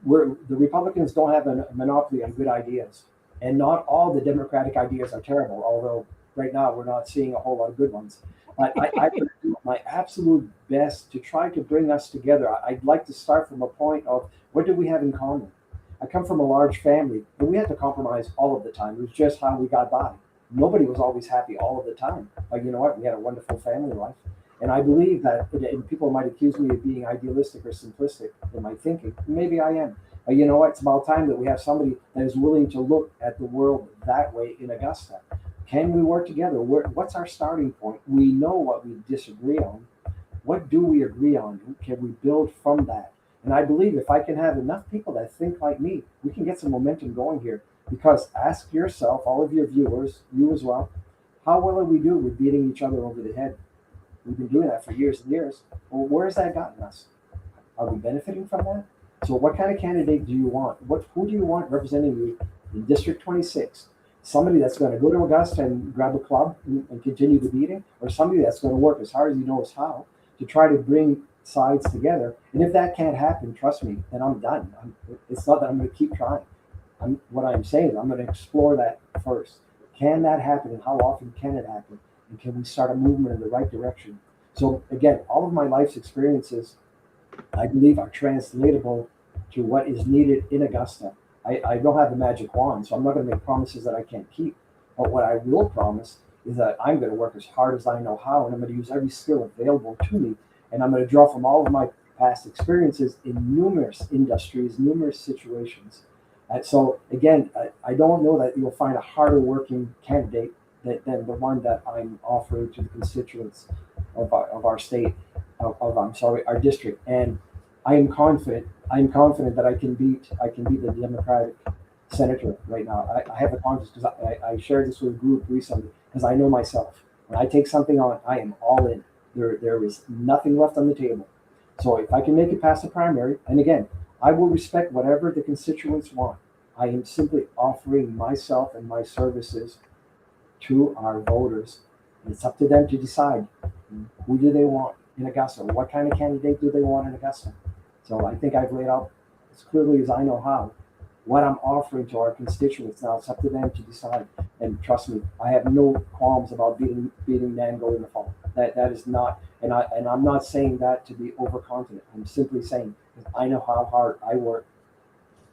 The Republicans don't have a monopoly on good ideas, and not all the Democratic ideas are terrible, although right now we're not seeing a whole lot of good ones. I do my absolute best to try to bring us together. I'd like to start from a point of, what do we have in common? I come from a large family, and we had to compromise all of the time. It was just how we got by. Nobody was always happy all of the time. But you know what? We had a wonderful family life. And I believe that, and people might accuse me of being idealistic or simplistic in my thinking. Maybe I am. But you know what? It's about time that we have somebody that is willing to look at the world that way in Augusta. Can we work together? What's our starting point? We know what we disagree on. What do we agree on? Can we build from that? And I believe if I can have enough people that think like me, we can get some momentum going here. Because ask yourself, all of your viewers, you as well, how well are we doing with beating each other over the head? We've been doing that for years and years. Well, where has that gotten us? Are we benefiting from that? So what kind of candidate do you want? Who do you want representing you in District 26? Somebody that's going to go to Augusta and grab a club and continue the beating, or somebody that's going to work as hard as he knows how to try to bring sides together? And if that can't happen, trust me, then I'm done. It's not that I'm going to keep trying. What I'm saying is I'm going to explore that first. Can that happen, and how often can it happen? And can we start a movement in the right direction? So again, all of my life's experiences, I believe, are translatable to what is needed in Augusta. I don't have the magic wand, so I'm not going to make promises that I can't keep. But what I will promise is that I'm going to work as hard as I know how, and I'm going to use every skill available to me. And I'm going to draw from all of my past experiences in numerous industries, numerous situations. So again, I don't know that you'll find a harder working candidate than the one that I'm offering to the constituents of our state, our district. And I am confident that I can beat the Democratic senator right now. I have the confidence, because I shared this with a group recently, because I know myself. When I take something on, I am all in. There is nothing left on the table. So if I can make it past the primary, and again, I will respect whatever the constituents want. I am simply offering myself and my services to our voters. And it's up to them to decide, who do they want in Augusta? What kind of candidate do they want in Augusta? So I think I've laid out as clearly as I know how what I'm offering to our constituents. Now it's up to them to decide. And trust me, I have no qualms about beating Nango in the fall. That is not, and I'm not saying that to be overconfident. I'm simply saying I know how hard I work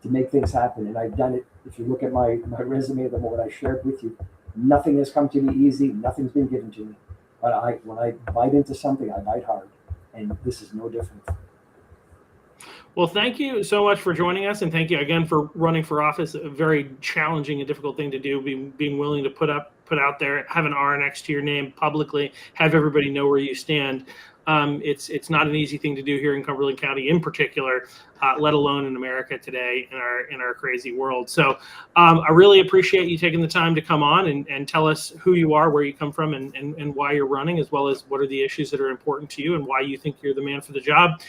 to make things happen. And I've done it. If you look at my resume, the what I shared with you, nothing has come to me easy. Nothing's been given to me. But when I bite into something, I bite hard. And this is no different. Well, thank you so much for joining us, and thank you again for running for office. A very challenging and difficult thing to do. Being willing to put out there, have an R next to your name publicly, have everybody know where you stand. It's not an easy thing to do here in Cumberland County, in particular, let alone in America today in our crazy world. So I really appreciate you taking the time to come on and tell us who you are, where you come from, and why you're running, as well as what are the issues that are important to you and why you think you're the man for the job.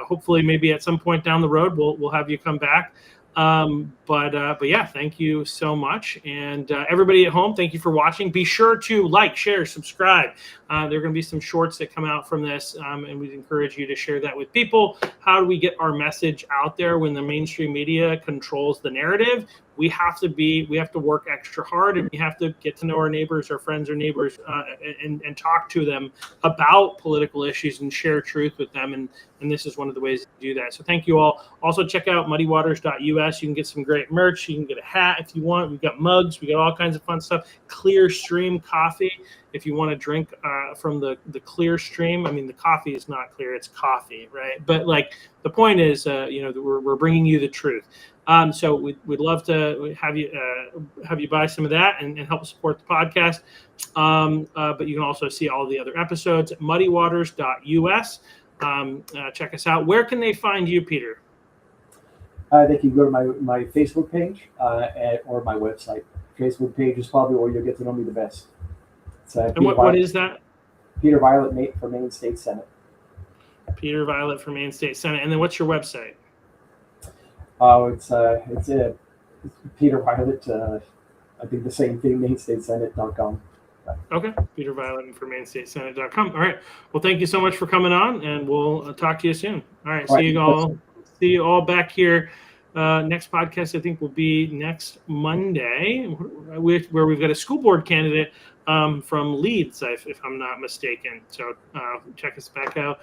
Hopefully maybe at some point down the road we'll have you come back. But yeah, thank you so much. And everybody at home, thank you for watching. Be sure to like, share, subscribe. There are going to be some shorts that come out from this, and we'd encourage you to share that with people. How do we get our message out there when the mainstream media controls the narrative? We have to work extra hard, and we have to get to know our neighbors, our friends, our neighbors, and talk to them about political issues and share truth with them. And this is one of the ways to do that. So thank you all. Also check out muddywaters.us. You can get some great merch. You can get a hat if you want. We've got mugs. We got all kinds of fun stuff. Clear Stream coffee. If you want to drink from the Clear Stream, I mean, the coffee is not clear, it's coffee, right? But like the point is, we're bringing you the truth. So we'd love to have you buy some of that and help support the podcast. But you can also see all the other episodes at muddywaters.us. Check us out. Where can they find you, Peter? They can go to my Facebook page or my website. Facebook page is probably where you'll get to know me the best. And what is that? Peter Violette for Maine State Senate. Peter Violette for Maine State Senate. And then what's your website? Oh, it's Peter Violette. I think the same thing, MaineStateSenate.com. Okay, Peter Violette for MaineStateSenate.com. All right. Well, thank you so much for coming on, and we'll talk to you soon. All right. See you all back here. Next podcast, I think, will be next Monday, where we've got a school board candidate from Leeds, if I'm not mistaken. So check us back out